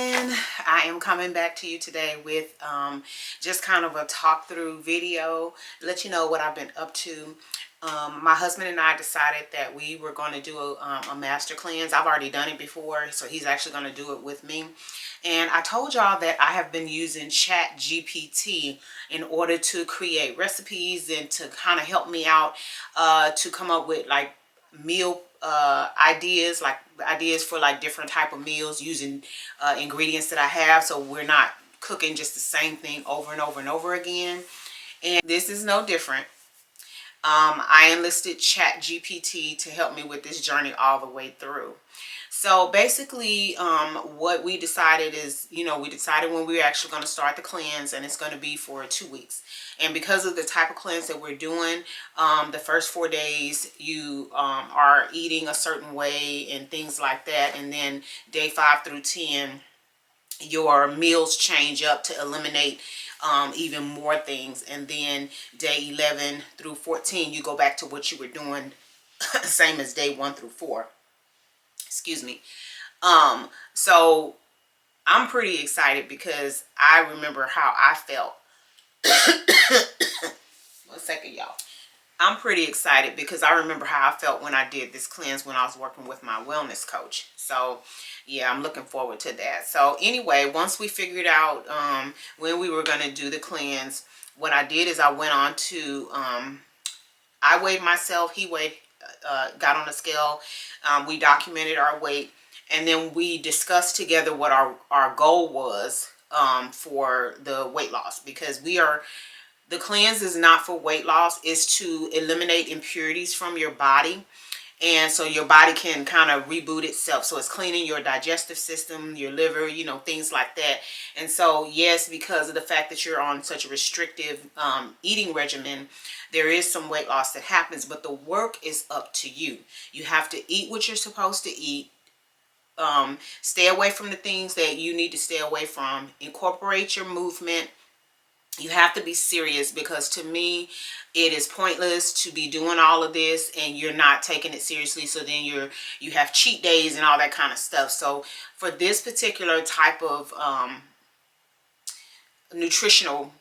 Pearland. I am coming back to you today with just kind of a talk through video, let you know what I've been up to. My husband and I decided that we were going to do a master cleanse. I've already done it before, so he's actually going to do it with me. And I told y'all that I have been using ChatGPT in order to create recipes and to kind of help me out to come up with like meal ideas, like ideas for like different type of meals using ingredients that I have, so we're not cooking just the same thing over and over and over again. And this is no different. I enlisted ChatGPT to help me with this journey all the way through. So basically, what we decided is, we decided when we were actually going to start the cleanse, and it's going to be for 2 weeks. And because of the type of cleanse that we're doing, the first 4 days you are eating a certain way and things like that. And then day 5 through 10, your meals change up to eliminate even more things. And then day 11 through 14, you go back to what you were doing, same as day 1 through 4. Excuse me. So I'm pretty excited because I remember how I felt. 1 second, y'all. I'm pretty excited because I remember how I felt when I did this cleanse when I was working with my wellness coach. So yeah, I'm looking forward to that. So anyway, once we figured out when we were going to do the cleanse, what I did is I went on to, I weighed myself, he weighed, got on a scale, we documented our weight, and then we discussed together what our goal was for the weight loss, because the cleanse is not for weight loss, it's to eliminate impurities from your body. And so your body can kind of reboot itself. So it's cleaning your digestive system, your liver, things like that. And so, yes, because of the fact that you're on such a restrictive eating regimen, there is some weight loss that happens, but the work is up to you. You have to eat what you're supposed to eat. Stay away from the things that you need to stay away from. Incorporate your movement. You have to be serious, because to me it is pointless to be doing all of this and you're not taking it seriously. So then you have cheat days and all that kind of stuff. So for this particular type of nutritional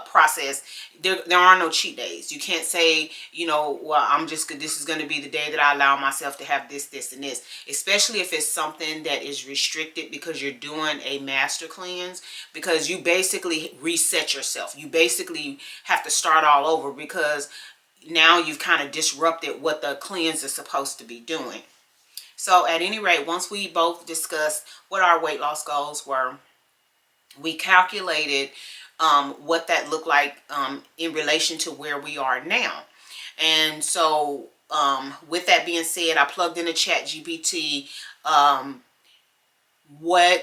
process, there are no cheat days. You can't say, well, this is going to be the day that I allow myself to have this and this, especially if it's something that is restricted, because you're doing a master cleanse, because you basically reset yourself. You basically have to start all over, because now you've kind of disrupted what the cleanse is supposed to be doing. So at any rate, once we both discussed what our weight loss goals were, we calculated what that looked like in relation to where we are now. And so with that being said, I plugged in a ChatGPT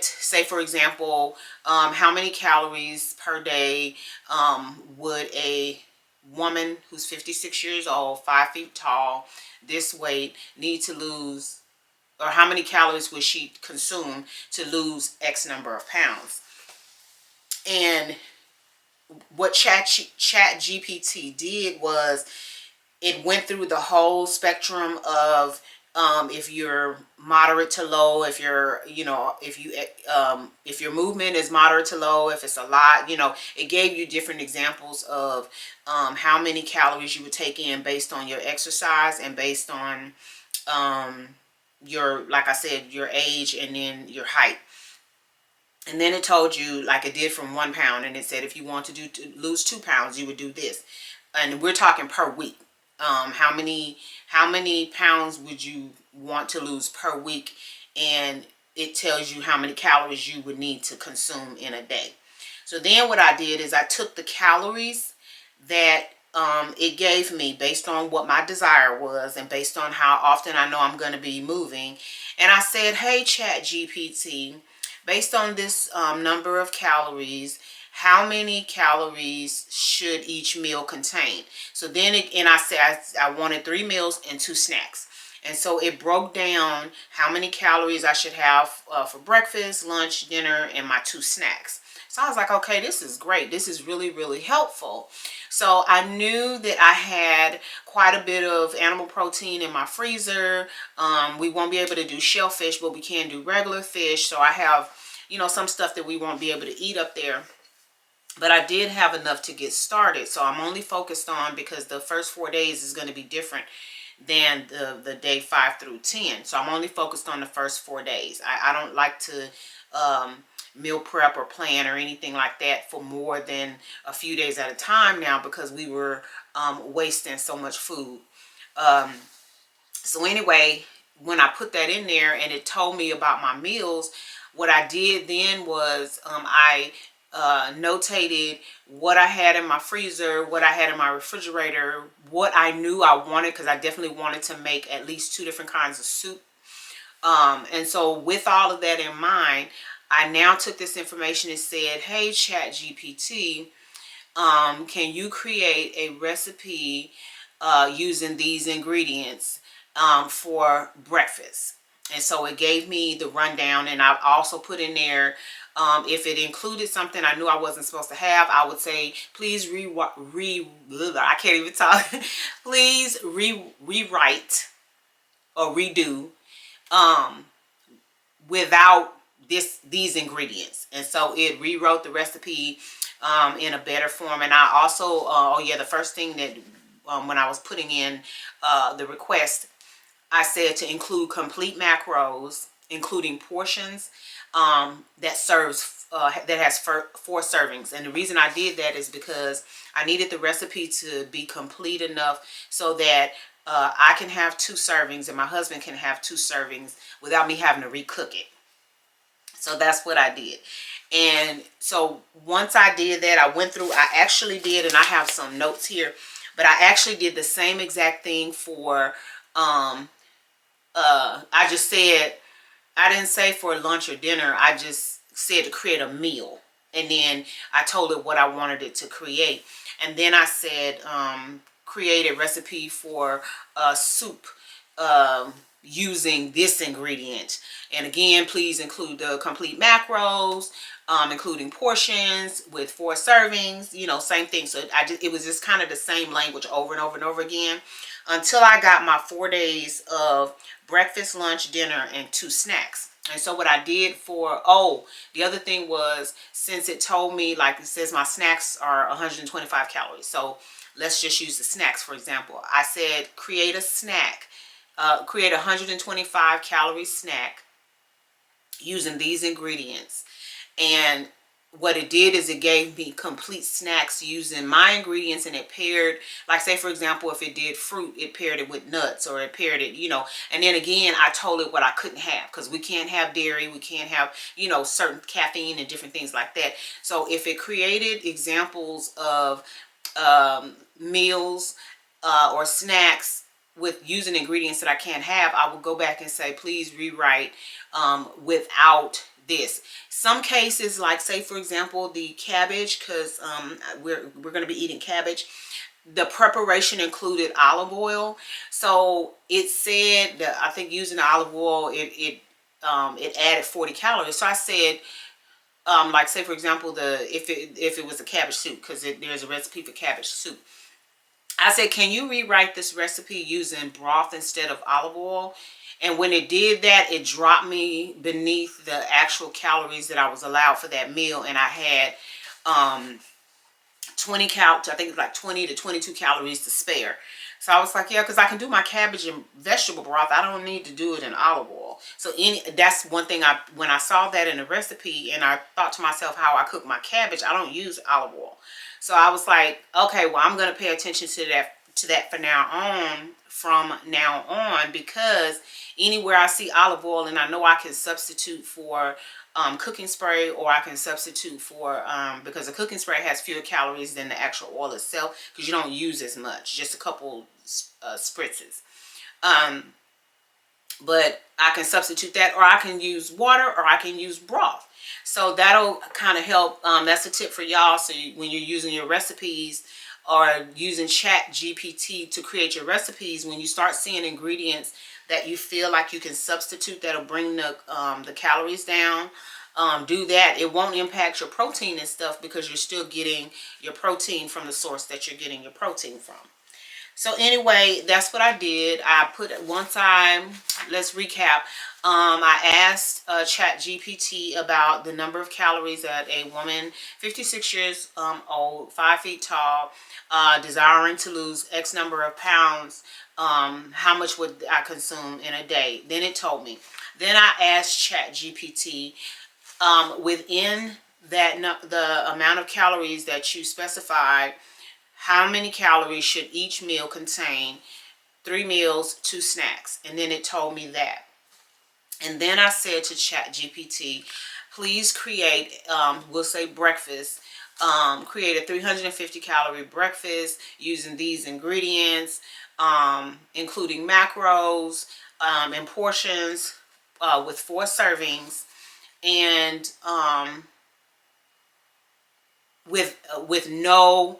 say for example, how many calories per day would a woman who's 56 years old, 5 feet tall, this weight, need to lose, or how many calories would she consume to lose X number of pounds. And what ChatGPT did was it went through the whole spectrum of if you're moderate to low, if you're if your movement is moderate to low, if it's a lot, it gave you different examples of how many calories you would take in based on your exercise and based on your, like I said, your age and then your height. And then it told you, like it did from 1 pound, and it said if you want to lose 2 pounds, you would do this. And we're talking per week. How many pounds would you want to lose per week? And it tells you how many calories you would need to consume in a day. So then what I did is I took the calories that it gave me based on what my desire was and based on how often I know I'm going to be moving. And I said, hey, ChatGPT, based on this number of calories, how many calories should each meal contain? So then I said I wanted 3 meals and 2 snacks. And so it broke down how many calories I should have for breakfast, lunch, dinner, and my 2 snacks. So I was like, okay, this is great. This is really, really helpful. So I knew that I had quite a bit of animal protein in my freezer. We won't be able to do shellfish, but we can do regular fish. So I have you know, some stuff that we won't be able to eat up there. But I did have enough to get started. So I'm only focused on, because the first 4 days is going to be different than the day 5 through 10. So I'm only focused on the first 4 days. I don't like to meal prep or plan or anything like that for more than a few days at a time now, because we were wasting so much food. So anyway, when I put that in there and it told me about my meals, what I did then was I notated what I had in my freezer, what I had in my refrigerator, what I knew I wanted, because I definitely wanted to make at least 2 different kinds of soup. And so with all of that in mind, I now took this information and said, hey, ChatGPT, can you create a recipe using these ingredients for breakfast? And so it gave me the rundown, and I also put in there, if it included something I knew I wasn't supposed to have, I would say, please I can't even talk. Please rewrite or redo without these ingredients. And so it rewrote the recipe in a better form. And I also, oh yeah, the first thing that when I was putting in the request, I said to include complete macros, including portions that serves that has 4 servings. And the reason I did that is because I needed the recipe to be complete enough so that I can have 2 servings and my husband can have 2 servings without me having to recook it. So that's what I did. And so once I did that, I went through, I actually did, and I have some notes here, but I actually did the same exact thing for I just said, I didn't say for lunch or dinner, I just said to create a meal. And then I told it what I wanted it to create. And then I said, create a recipe for soup using this ingredient. And again, please include the complete macros, including portions with 4 servings, you know, same thing. So it was just kind of the same language over and over and over again until I got my 4 days of breakfast, lunch, dinner, and 2 snacks. And so what I did for, the other thing was, since it told me, like it says my snacks are 125 calories. So let's just use the snacks, for example. I said, create a snack, create a 125 calorie snack using these ingredients. And what it did is it gave me complete snacks using my ingredients, and it paired, like say for example, if it did fruit, it paired it with nuts, or it paired it, you know. And then again, I told it what I couldn't have, because we can't have dairy, we can't have, you know, certain caffeine and different things like that. So if it created examples of meals or snacks with using ingredients that I can't have, I will go back and say, please rewrite without this. Some cases, like say for example the cabbage, because we're going to be eating cabbage, the preparation included olive oil. So it said that, I think using the olive oil, it added 40 calories. So I said, like say for example, if it was a cabbage soup, because there's a recipe for cabbage soup, I said, can you rewrite this recipe using broth instead of olive oil? And when it did that, it dropped me beneath the actual calories that I was allowed for that meal. And I had 20 calories, I think it's like 20 to 22 calories to spare. So I was like, yeah, because I can do my cabbage and vegetable broth. I don't need to do it in olive oil. So that's one thing, when I saw that in the recipe and I thought to myself how I cook my cabbage, I don't use olive oil. So I was like, okay, well, I'm going to pay attention to that from now on, because anywhere I see olive oil and I know I can substitute for cooking spray, or I can substitute for, because the cooking spray has fewer calories than the actual oil itself, because you don't use as much, just a couple spritzes. But I can substitute that, or I can use water, or I can use broth. So that'll kind of help. That's a tip for y'all. So when you're using your recipes or using ChatGPT to create your recipes, when you start seeing ingredients that you feel like you can substitute that'll bring the calories down, do that. It won't impact your protein and stuff, because you're still getting your protein from the source that you're getting your protein from. So anyway, that's what I did. I put once let's recap. I asked ChatGPT about the number of calories that a woman 56 years old, 5 feet tall, desiring to lose X number of pounds, how much would I consume in a day? Then it told me. Then I asked ChatGPT within the amount of calories that you specified, how many calories should each meal contain? 3 meals, 2 snacks. And then it told me that. And then I said to ChatGPT, please create, we'll say breakfast, create a 350 calorie breakfast using these ingredients, including macros and portions with 4 servings, and with no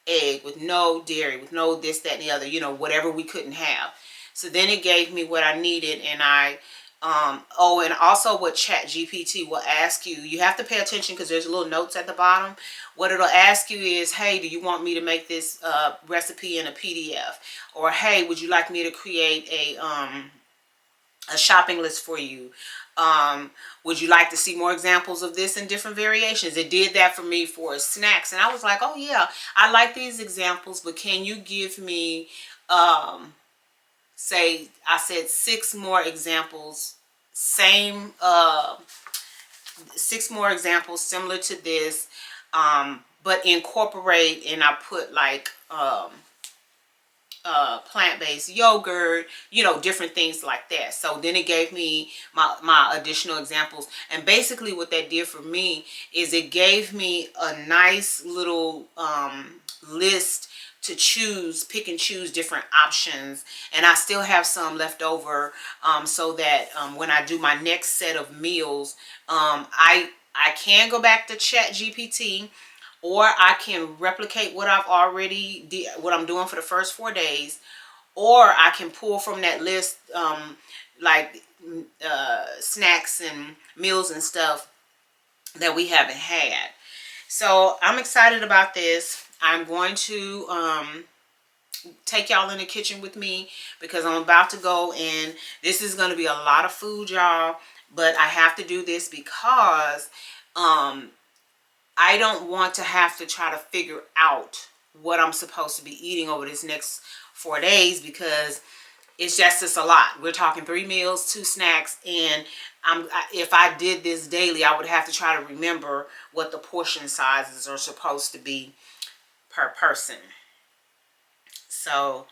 egg, with no dairy, with no this, that, and the other, whatever we couldn't have. So then it gave me what I needed, and oh, and also what ChatGPT will ask you, you have to pay attention because there's little notes at the bottom. What it'll ask you is, hey, do you want me to make this recipe in a PDF? Or, hey, would you like me to create a shopping list for you? Would you like to see more examples of this in different variations? It did that for me for snacks, and I was like, oh yeah, I like these examples, but can you give me say, I said 6 more examples, 6 more examples similar to this, but incorporate, and I put like plant-based yogurt, different things like that. So then it gave me my additional examples, and basically what that did for me is it gave me a nice little list to pick and choose different options, and I still have some left over, so that when I do my next set of meals, I can go back to ChatGPT, or I can replicate what I've already did, what I'm doing for the first 4 days, or I can pull from that list like snacks and meals and stuff that we haven't had. So I'm excited about this. I'm going to take y'all in the kitchen with me because I'm about to go, and this is going to be a lot of food, y'all, but I have to do this because I don't want to have to try to figure out what I'm supposed to be eating over this next 4 days, because it's just a lot. We're talking 3 meals, 2 snacks, and if I did this daily, I would have to try to remember what the portion sizes are supposed to be per person. So,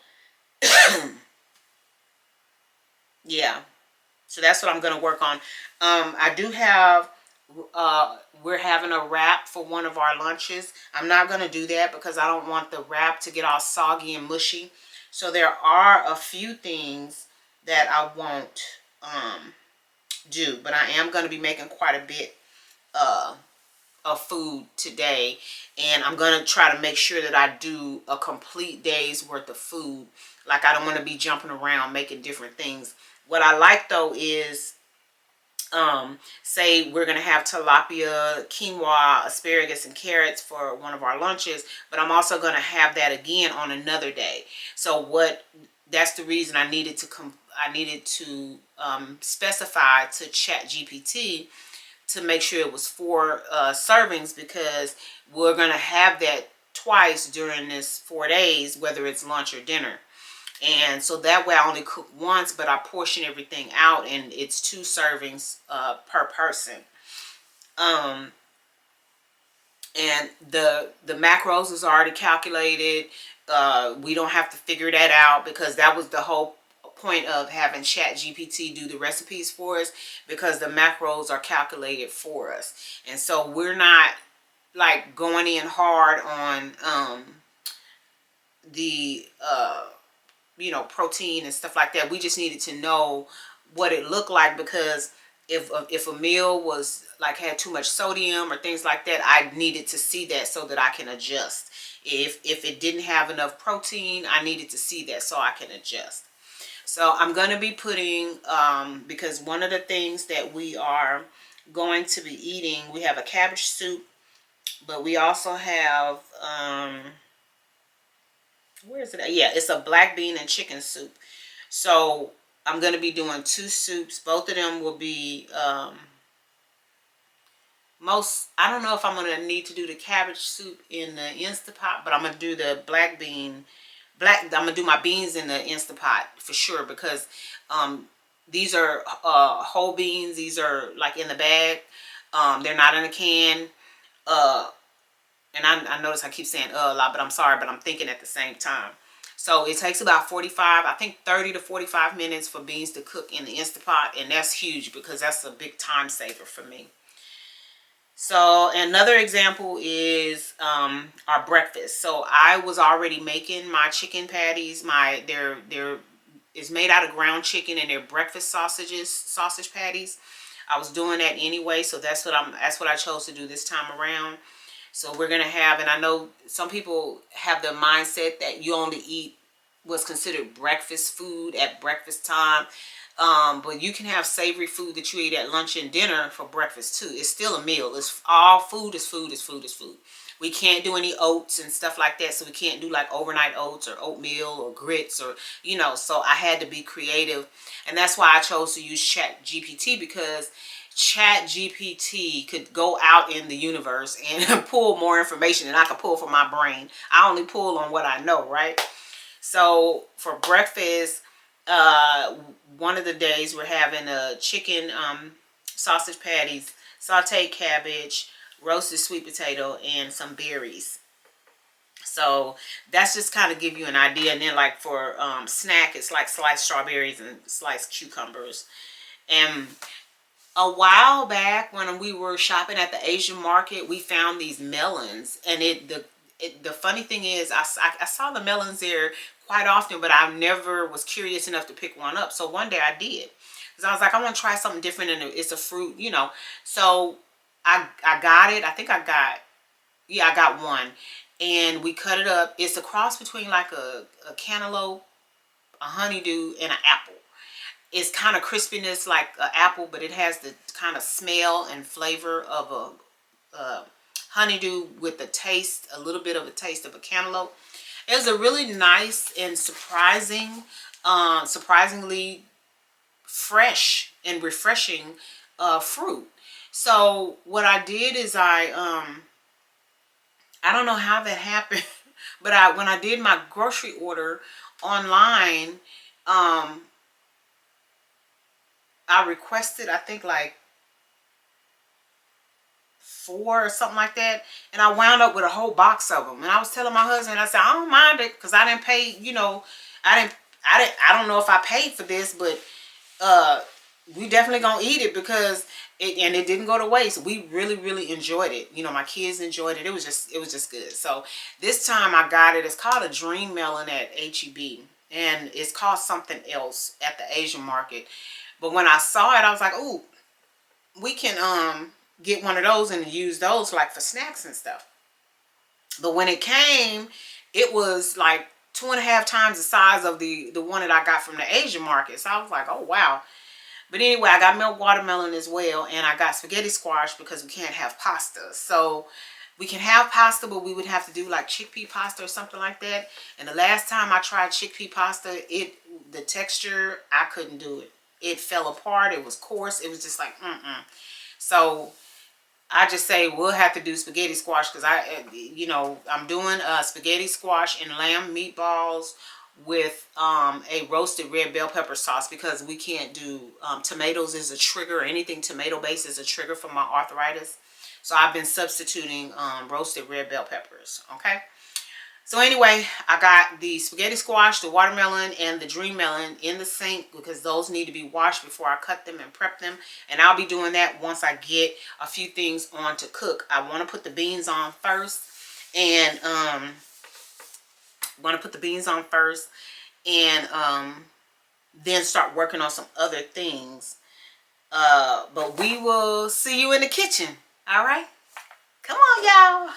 yeah. So that's what I'm going to work on. I do have, we're having a wrap for one of our lunches. I'm not going to do that because I don't want the wrap to get all soggy and mushy. So there are a few things that I won't do, but I am going to be making quite a bit of food today, and I'm going to try to make sure that I do a complete day's worth of food. Like, I don't want to be jumping around making different things. What I like though is, say we're going to have tilapia, quinoa, asparagus, and carrots for one of our lunches, but I'm also going to have that again on another day. So that's the reason I needed to specify to ChatGPT to make sure it was 4 servings, because we're going to have that twice during this 4 days, whether it's lunch or dinner. And so that way I only cook once, but I portion everything out, and it's 2 servings per person. And the macros is already calculated. We don't have to figure that out, because that was the whole point of having ChatGPT do the recipes for us, because the macros are calculated for us. And so we're not like going in hard on the protein and stuff like that. We just needed to know what it looked like, because if a meal was like had too much sodium or things like that, I needed to see that so that I can adjust. If it didn't have enough protein, I needed to see that so I can adjust. So I'm going to be putting, because one of the things that we are going to be eating, we have a cabbage soup, but we also have where is it at? Yeah, it's a black bean and chicken soup. So I'm going to be doing 2 soups. Both of them will be I don't know if I'm going to need to do the cabbage soup in the Instapot, but I'm going to do the black bean. I'm going to do my beans in the Instapot for sure, because these are whole beans. These are like in the bag. They're not in a can. And I notice I keep saying a lot, but I'm sorry, but I'm thinking at the same time. So it takes about 30 to 45 minutes for beans to cook in the Instapot, and that's huge because that's a big time saver for me. So another example is our breakfast. So I was already making my chicken patties. They're it's made out of ground chicken, and they're breakfast sausage patties. I was doing that anyway, so that's what I chose to do this time around. So we're going to have, and I know some people have the mindset that you only eat what's considered breakfast food at breakfast time. But you can have savory food that you eat at lunch and dinner for breakfast too. It's still a meal. It's all food is food is food is food. We can't do any oats and stuff like that. So we can't do like overnight oats or oatmeal or grits or, so I had to be creative. And that's why I chose to use ChatGPT, because ChatGPT could go out in the universe and pull more information than I could pull from my brain. I only pull on what I know, right? So for breakfast, one of the days we're having a chicken sausage patties, sauteed cabbage, roasted sweet potato, and some berries. So that's just kind of give you an idea. And then like for snack, it's like sliced strawberries and sliced cucumbers. And a while back when we were shopping at the Asian market, we found these melons. And the funny thing is, I saw the melons there quite often, but I never was curious enough to pick one up. So one day I did, because I was like, I want to try something different, and it's a fruit, So I got it. I think I got one, and we cut it up. It's a cross between like a cantaloupe, a honeydew, and an apple. It's kind of crispiness like an apple, but it has the kind of smell and flavor of a honeydew with a little bit of a taste of a cantaloupe. It was a really nice and surprisingly fresh and refreshing fruit. So what I did is I don't know how that happened, but when I did my grocery order online, I requested, I think like 4 or something like that, and I wound up with a whole box of them. And I was telling my husband, I said, I don't mind it, because I didn't pay, I don't know if I paid for this, but we definitely gonna eat it, because it didn't go to waste. We really enjoyed it. My kids enjoyed it. It was just good. So this time I got it. It's called a dream melon at HEB, and it's called something else at the Asian market. But when I saw it, I was like, ooh, we can get one of those and use those like for snacks and stuff. But when it came, it was like 2.5 times the size of the one that I got from the Asian market. So I was like, oh wow. But anyway, I got milk watermelon as well, and I got spaghetti squash, because we can't have pasta. So we can have pasta, but we would have to do like chickpea pasta or something like that. And the last time I tried chickpea pasta, the texture, I couldn't do it. It fell apart. It was coarse. It was just like, So I just say we'll have to do spaghetti squash, because I'm doing spaghetti squash and lamb meatballs with a roasted red bell pepper sauce, because we can't do tomatoes is a trigger. Anything tomato based is a trigger for my arthritis. So I've been substituting roasted red bell peppers. Okay. So anyway, I got the spaghetti squash, the watermelon, and the dream melon in the sink, because those need to be washed before I cut them and prep them. And I'll be doing that once I get a few things on to cook. I want to put the beans on first, and then start working on some other things. But we will see you in the kitchen. All right? Come on, y'all.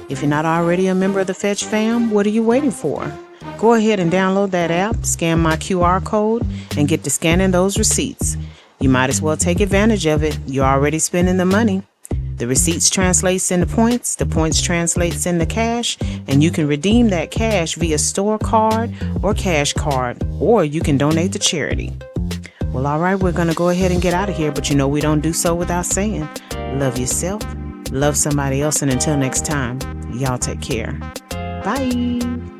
If you're not already a member of the Fetch fam, what are you waiting for? Go ahead and download that app, scan my QR code, and get to scanning those receipts. You might as well take advantage of it. You're already spending the money. The The receipts translates into points, the points translates into cash, and you can redeem that cash via store card or cash card, or you can donate to charity. Well, all right, we're going to go ahead and get out of here, but you know we don't do so without saying, love yourself, love somebody else, and until next time, y'all take care. Bye.